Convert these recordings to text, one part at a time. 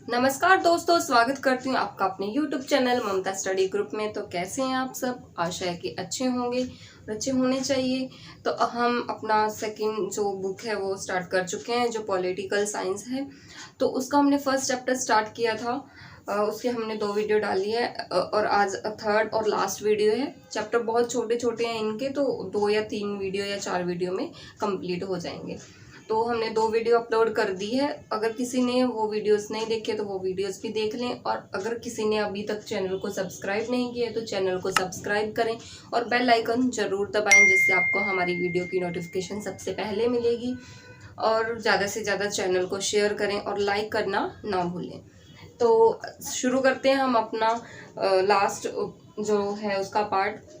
नमस्कार दोस्तों, स्वागत करती हूँ आपका अपने YouTube चैनल ममता स्टडी ग्रुप में। तो कैसे हैं आप सब? आशा है कि अच्छे होंगे और अच्छे होने चाहिए। तो हम अपना सेकंड जो बुक है वो स्टार्ट कर चुके हैं, जो पॉलिटिकल साइंस है। तो उसका हमने फर्स्ट चैप्टर स्टार्ट किया था। उसके हमने 2 वीडियो डाली है और आज थर्ड और लास्ट वीडियो है। चैप्टर बहुत छोटे छोटे हैं इनके, तो 2 या 3 वीडियो या 4 वीडियो में कंप्लीट हो जाएंगे। तो हमने 2 वीडियो अपलोड कर दी है। अगर किसी ने वो वीडियोस नहीं देखे तो वो वीडियोस भी देख लें, और अगर किसी ने अभी तक चैनल को सब्सक्राइब नहीं किया है तो चैनल को सब्सक्राइब करें और बेल आइकन जरूर दबाएं, जिससे आपको हमारी वीडियो की नोटिफिकेशन सबसे पहले मिलेगी। और ज़्यादा से ज़्यादा चैनल को शेयर करें और लाइक करना ना भूलें। तो शुरू करते हैं हम अपना लास्ट जो है उसका पार्ट।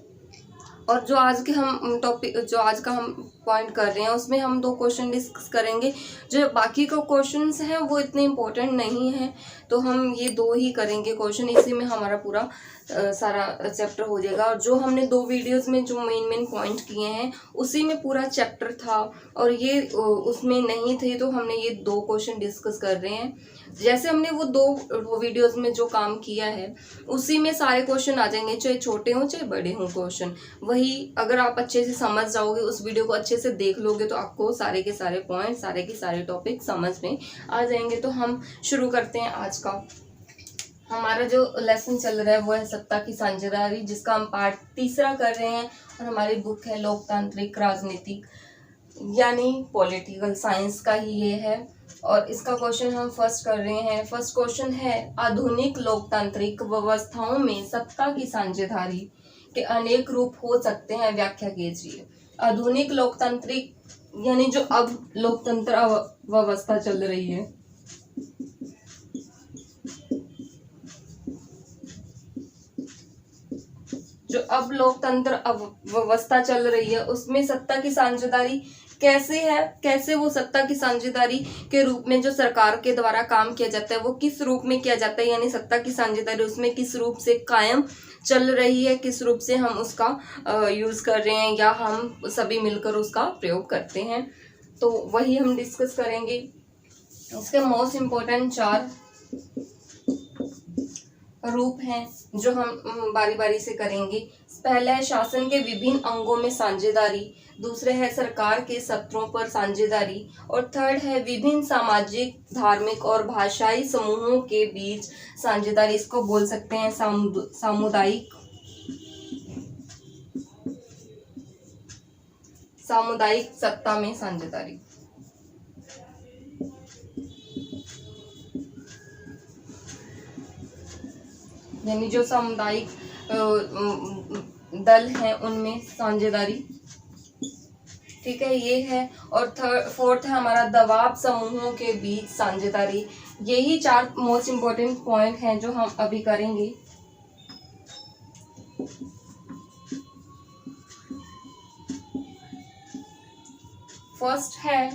और जो आज के हम टॉपिक, जो आज का हम पॉइंट कर रहे हैं, उसमें हम 2 क्वेश्चन डिस्कस करेंगे। जो बाकी के क्वेश्चंस हैं वो इतने इम्पोर्टेंट नहीं हैं, तो हम ये 2 ही करेंगे क्वेश्चन। इसी में हमारा पूरा सारा चैप्टर हो जाएगा। और जो हमने 2 वीडियोस में जो मेन पॉइंट किए हैं उसी में पूरा चैप्टर था, और ये उसमें नहीं थे, तो हमने ये 2 क्वेश्चन डिस्कस कर रहे हैं। जैसे हमने वो 2 वीडियोस में जो काम किया है उसी में सारे क्वेश्चन आ जाएंगे, चाहे छोटे हों चाहे बड़े हों क्वेश्चन। वही अगर आप अच्छे से समझ जाओगे, उस वीडियो को अच्छे से देख लोगे, तो आपको सारे के सारे पॉइंट, सारे के सारे टॉपिक समझ में आ जाएंगे। तो हम शुरू करते हैं आज का। हमारा जो लेसन चल रहा है वो है सत्ता की साझेदारी, जिसका हम पार्ट 3 कर रहे हैं। और हमारी बुक है लोकतांत्रिक राजनीतिक, यानी पॉलिटिकल साइंस का ही ये है। और इसका क्वेश्चन हम फर्स्ट कर रहे हैं। फर्स्ट क्वेश्चन है, आधुनिक लोकतांत्रिक व्यवस्थाओं में सत्ता की साझेदारी के अनेक रूप हो सकते हैं, व्याख्या कीजिए। आधुनिक लोकतांत्रिक यानी जो अब लोकतंत्र व्यवस्था चल रही है, जो अब लोकतंत्र व्यवस्था चल रही है, उसमें सत्ता की साझेदारी कैसे है, कैसे वो सत्ता की साझेदारी के रूप में जो सरकार के द्वारा काम किया जाता है वो किस रूप में किया जाता है, यानी सत्ता की साझेदारी उसमें किस रूप से कायम चल रही है, किस रूप से हम उसका यूज कर रहे हैं या हम सभी मिलकर उसका प्रयोग करते हैं। तो वही हम डिस्कस करेंगे। इसके मोस्ट इम्पोर्टेंट 4 रूप हैं जो हम बारी बारी से करेंगे। पहला है शासन के विभिन्न अंगों में साझेदारी, दूसरे है सरकार के सत्रों पर साझेदारी, और थर्ड है विभिन्न सामाजिक, धार्मिक और भाषाई समूहों के बीच साझेदारी। इसको बोल सकते हैं सामुदायिक सत्ता में साझेदारी। यानी जो सामुदायिक दल हैं उनमें साझेदारी, ठीक है, ये है। और फोर्थ है हमारा दबाव समूहों के बीच साझेदारी। यही 4 मोस्ट इम्पोर्टेंट पॉइंट हैं जो हम अभी करेंगे। फर्स्ट है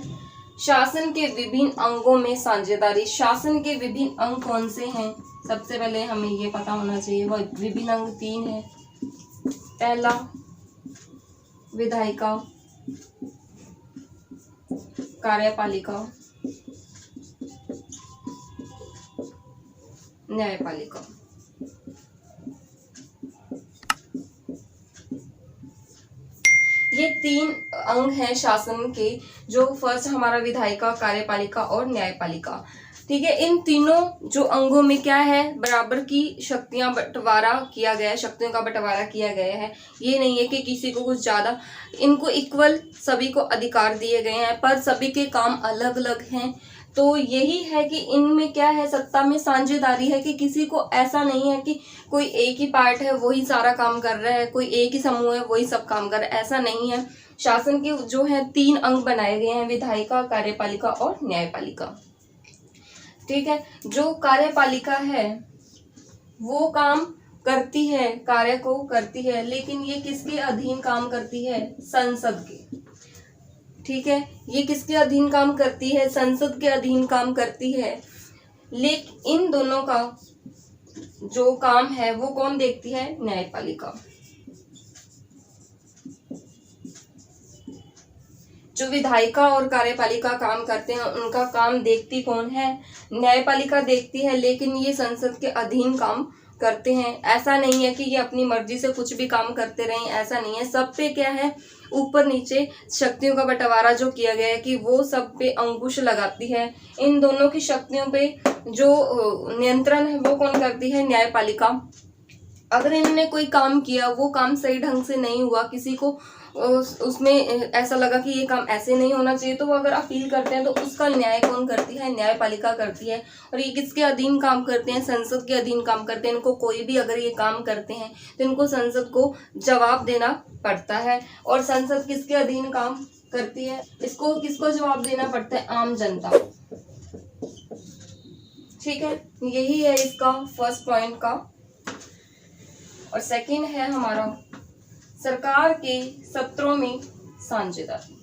शासन के विभिन्न अंगों में साझेदारी। शासन के विभिन्न अंग कौन से हैं? सबसे पहले हमें ये पता होना चाहिए। वो विभिन्न अंग 3 है। पहला विधायिका, कार्यपालिका, न्यायपालिका। ये 3 अंग हैं शासन के, जो फर्स्ट हमारा विधायिका, कार्यपालिका और न्यायपालिका, ठीक है। इन तीनों जो अंगों में क्या है, बराबर की शक्तियां बंटवारा किया गया है, शक्तियों का बंटवारा किया गया है। ये नहीं है कि किसी को कुछ ज्यादा, इनको इक्वल सभी को अधिकार दिए गए हैं, पर सभी के काम अलग अलग हैं। तो यही है कि इनमें क्या है, सत्ता में साझेदारी है कि किसी को ऐसा नहीं है कि कोई एक ही पार्ट है वही सारा काम कर रहा है, कोई एक ही समूह है वही सब काम कर रहा है, ऐसा नहीं है। शासन के जो है 3 अंग बनाए गए हैं, विधायिका, कार्यपालिका और न्यायपालिका, ठीक है। जो कार्यपालिका है वो काम करती है, कार्य को करती है, लेकिन ये किसके अधीन काम करती है? संसद के, ठीक है। ये किसके अधीन काम करती है? संसद के अधीन काम करती है। लेकिन इन दोनों का जो काम है वो कौन देखती है? न्यायपालिका। जो विधायिका और कार्यपालिका काम करते हैं उनका काम देखती कौन है? न्यायपालिका देखती है, लेकिन ये संसद के अधीन काम करते हैं। ऐसा नहीं है कि ये अपनी मर्जी से कुछ भी काम करते रहें, ऐसा नहीं है। सब पे क्या है, ऊपर नीचे शक्तियों का बंटवारा जो किया गया है कि वो सब पे अंकुश लगाती है। इन दोनों की शक्तियों पे जो नियंत्रण है वो कौन करती है? न्यायपालिका। अगर इन्होंने कोई काम किया, वो काम सही ढंग से नहीं हुआ, किसी को उसमें ऐसा लगा कि ये काम ऐसे नहीं होना चाहिए, तो वो अगर अपील करते हैं तो उसका न्याय कौन करती है? न्यायपालिका करती है। और ये किसके अधीन काम करते हैं? संसद के अधीन काम करते हैं। इनको कोई भी अगर ये काम करते हैं तो इनको संसद को जवाब देना पड़ता है। और संसद किसके अधीन काम करती है? इसको किसको जवाब देना पड़ता है? आम जनता। ठीक है, यही है इसका फर्स्ट पॉइंट का। और सेकंड है हमारा सरकार के सत्रों में साझेदारी।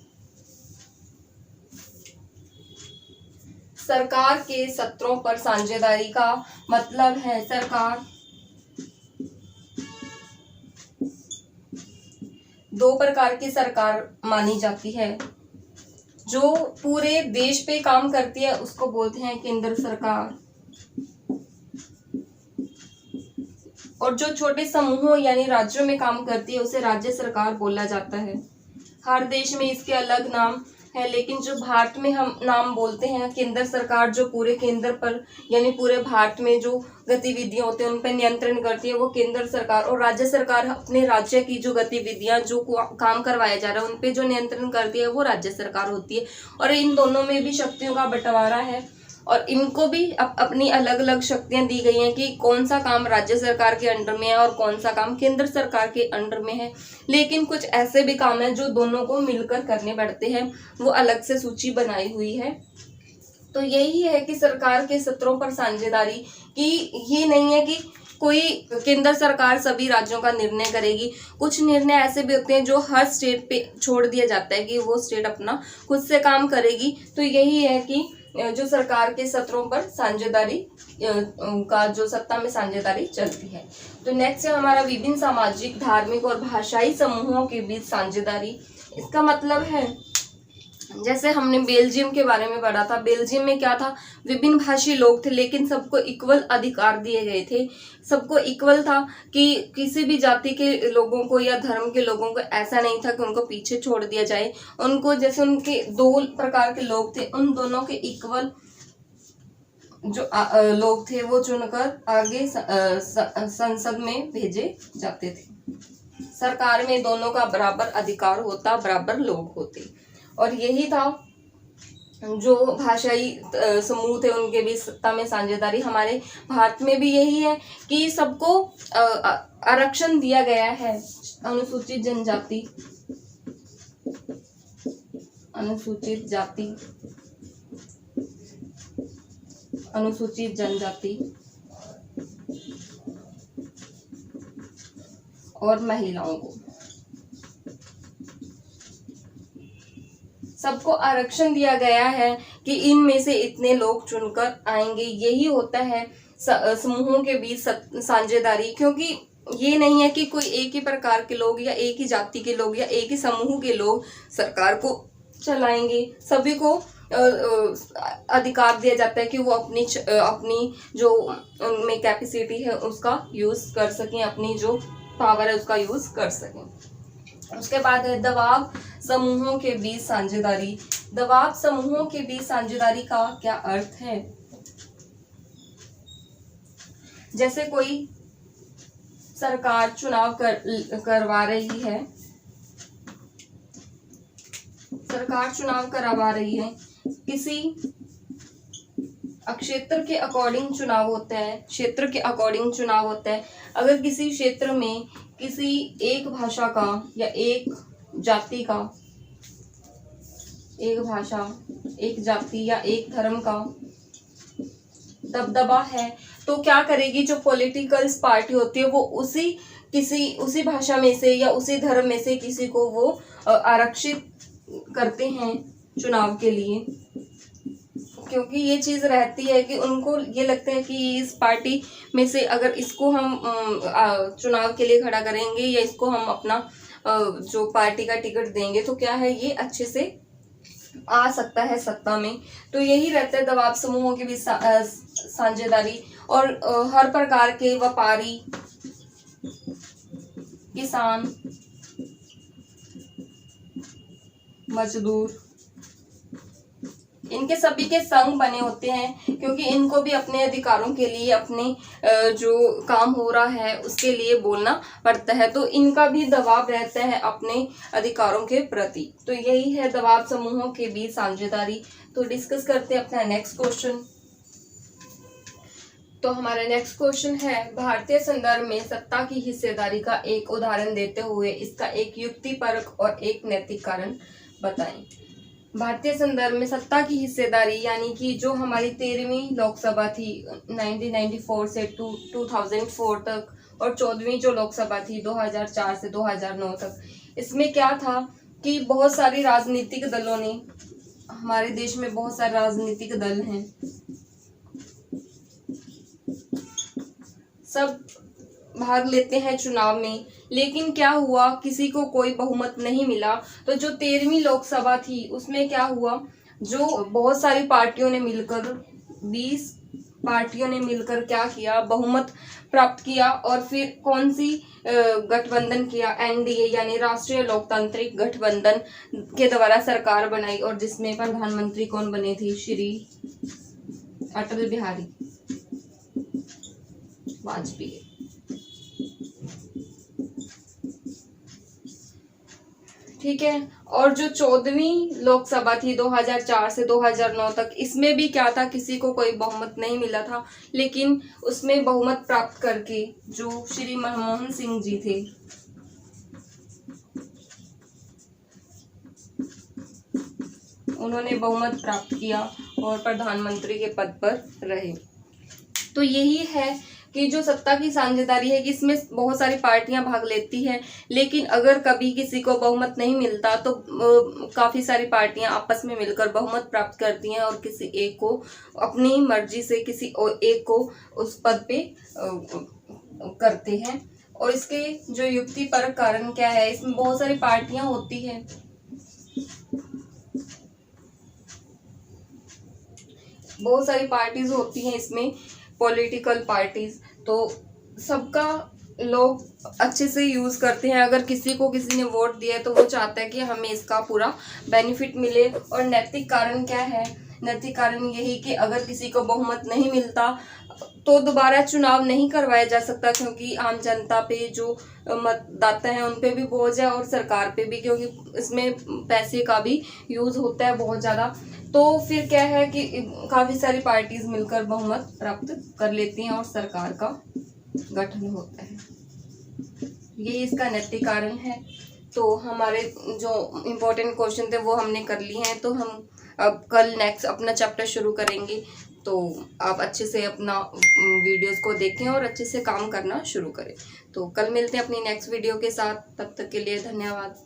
सरकार के सत्रों पर साझेदारी का मतलब है सरकार दो प्रकार की सरकार मानी जाती है। जो पूरे देश पे काम करती है उसको बोलते हैं केंद्र सरकार, और जो छोटे समूहों यानी राज्यों में काम करती है उसे राज्य सरकार बोला जाता है। हर देश में इसके अलग नाम है, लेकिन जो भारत में हम नाम बोलते हैं केंद्र सरकार, जो पूरे केंद्र पर यानी पूरे भारत में जो गतिविधियां होती हैं उन पर नियंत्रण करती है, वो केंद्र सरकार। और राज्य सरकार अपने राज्य की जो गतिविधियां, जो काम करवाया जा रहा है उन पे जो नियंत्रण करती है वो राज्य सरकार होती है। और इन दोनों में भी शक्तियों का बंटवारा है, और इनको भी अपनी अलग अलग शक्तियां दी गई हैं कि कौन सा काम राज्य सरकार के अंडर में है और कौन सा काम केंद्र सरकार के अंडर में है। लेकिन कुछ ऐसे भी काम हैं जो दोनों को मिलकर करने पड़ते हैं, वो अलग से सूची बनाई हुई है। तो यही है कि सरकार के सत्रों पर साझेदारी की ये नहीं है कि कोई केंद्र सरकार सभी राज्यों का निर्णय करेगी। कुछ निर्णय ऐसे भी होते हैं जो हर स्टेट पे छोड़ दिया जाता है कि वो स्टेट अपना खुद से काम करेगी। तो यही है कि जो सरकार के सत्रों पर साझेदारी का जो सत्ता में साझेदारी चलती है। तो नेक्स्ट है हमारा विभिन्न सामाजिक, धार्मिक और भाषाई समूहों के बीच साझेदारी। इसका मतलब है जैसे हमने बेल्जियम के बारे में पढ़ा था। बेल्जियम में क्या था, विभिन्न भाषी लोग थे लेकिन सबको इक्वल अधिकार दिए गए थे। सबको इक्वल था कि किसी भी जाति के लोगों को या धर्म के लोगों को ऐसा नहीं था कि उनको पीछे छोड़ दिया जाए। उनको जैसे उनके दो प्रकार के लोग थे, उन दोनों के इक्वल जो लोग थे वो चुनकर आगे संसद में भेजे जाते थे। सरकार में दोनों का बराबर अधिकार होता, बराबर लोग होते। और यही था जो भाषाई समूह थे उनके बीच सत्ता में साझेदारी। हमारे भारत में भी यही है कि सबको आरक्षण दिया गया है। अनुसूचित जनजाति, अनुसूचित जाति, अनुसूचित जनजाति और महिलाओं को सबको आरक्षण दिया गया है कि इनमें से इतने लोग चुनकर आएंगे। यही होता है समूहों के बीच साझेदारी। क्योंकि ये नहीं है कि कोई एक ही प्रकार के लोग या एक ही जाति के लोग या एक ही समूह के लोग सरकार को चलाएंगे। सभी को अधिकार दिया जाता है कि वो अपनी जो उनमें कैपेसिटी है उसका यूज कर सकें, अपनी जो पावर है उसका यूज कर सकें। उसके बाद है दबाव समूहों के बीच साझेदारी। दबाव समूहों के बीच साझेदारी का क्या अर्थ है? जैसे कोई सरकार चुनाव करवा रही है, सरकार चुनाव करवा रही है, किसी क्षेत्र के अकॉर्डिंग चुनाव होता है, क्षेत्र के अकॉर्डिंग चुनाव होता है। अगर किसी क्षेत्र में किसी एक भाषा का या एक जाति का, एक भाषा, एक जाति या एक धर्म का दबदबा है, तो क्या करेगी जो पॉलिटिकल पार्टी होती है वो उसी भाषा में से या उसी धर्म में से किसी को वो आरक्षित करते हैं चुनाव के लिए। क्योंकि ये चीज रहती है कि उनको ये लगता है कि इस पार्टी में से अगर इसको हम चुनाव के लिए खड़ा करेंगे या इसको हम अपना जो पार्टी का टिकट देंगे तो क्या है ये अच्छे से आ सकता है सत्ता में। तो यही रहता है दबाव समूहों के बीच साझेदारी, और हर प्रकार के व्यापारी, किसान, मजदूर, इनके सभी के संघ बने होते हैं, क्योंकि इनको भी अपने अधिकारों के लिए, अपने जो काम हो रहा है उसके लिए बोलना पड़ता है। तो इनका भी दबाव रहता है अपने अधिकारों के प्रति। तो यही है दबाव समूहों के बीच साझेदारी। तो डिस्कस करते हैं अपना नेक्स्ट क्वेश्चन। तो हमारा नेक्स्ट क्वेश्चन है, भारतीय संदर्भ में सत्ता की हिस्सेदारी का एक उदाहरण देते हुए इसका एक युक्तिपरक और एक नैतिक कारण बताएं। भारतीय संदर्भ में सत्ता की हिस्सेदारी यानी कि जो हमारी 13वीं लोकसभा थी 1994 से 2004 तक, और 14वीं जो लोकसभा थी 2004 से 2009 तक, इसमें क्या था कि बहुत सारी राजनीतिक दलों ने, हमारे देश में बहुत सारे राजनीतिक दल हैं, सब भाग लेते हैं चुनाव में, लेकिन क्या हुआ, किसी को कोई बहुमत नहीं मिला। तो जो 13वीं लोकसभा थी उसमें क्या हुआ, जो बहुत सारी पार्टियों ने मिलकर, 20 पार्टियों ने मिलकर क्या किया, बहुमत प्राप्त किया, और फिर कौन सी गठबंधन किया, एनडीए यानी राष्ट्रीय लोकतांत्रिक गठबंधन के द्वारा सरकार बनाई, और जिसमें प्रधानमंत्री कौन बने थे, श्री अटल बिहारी वाजपेयी। ठीक है। और जो 14वीं लोकसभा थी 2004 से 2009 तक, इसमें भी क्या था, किसी को कोई बहुमत नहीं मिला था, लेकिन उसमें बहुमत प्राप्त करके जो श्री मनमोहन सिंह जी थे, उन्होंने बहुमत प्राप्त किया और प्रधानमंत्री के पद पर रहे। तो यही है कि जो सत्ता की साझेदारी है कि इसमें बहुत सारी पार्टियां भाग लेती हैं, लेकिन अगर कभी किसी को बहुमत नहीं मिलता तो काफ़ी सारी पार्टियां आपस में मिलकर बहुमत प्राप्त करती हैं और किसी एक को अपनी मर्जी से किसी एक को उस पद पे करते हैं। और इसके जो युक्तिपरक कारण क्या है, इसमें बहुत सारी पार्टियां होती हैं, बहुत सारी पार्टीज होती हैं इसमें, पॉलिटिकल पार्टीज, तो सबका लोग अच्छे से यूज़ करते हैं। अगर किसी को किसी ने वोट दिया है तो वो चाहता है कि हमें इसका पूरा बेनिफिट मिले। और नैतिक कारण क्या है, नैतिक कारण यही कि अगर किसी को बहुमत नहीं मिलता तो दोबारा चुनाव नहीं करवाया जा सकता, क्योंकि आम जनता पे जो मतदाता हैं उन पे भी बोझ है और सरकार पे भी, क्योंकि इसमें पैसे का भी यूज़ होता है बहुत ज़्यादा। तो फिर क्या है कि काफ़ी सारी पार्टीज मिलकर बहुमत प्राप्त कर लेती हैं और सरकार का गठन होता है। ये इसका नैतिक कारण है। तो हमारे जो इम्पोर्टेंट क्वेश्चन थे वो हमने कर लिए हैं। तो हम अब कल नेक्स्ट अपना चैप्टर शुरू करेंगे। तो आप अच्छे से अपना वीडियोस को देखें और अच्छे से काम करना शुरू करें। तो कल मिलते हैं अपनी नेक्स्ट वीडियो के साथ। तब तक के लिए धन्यवाद।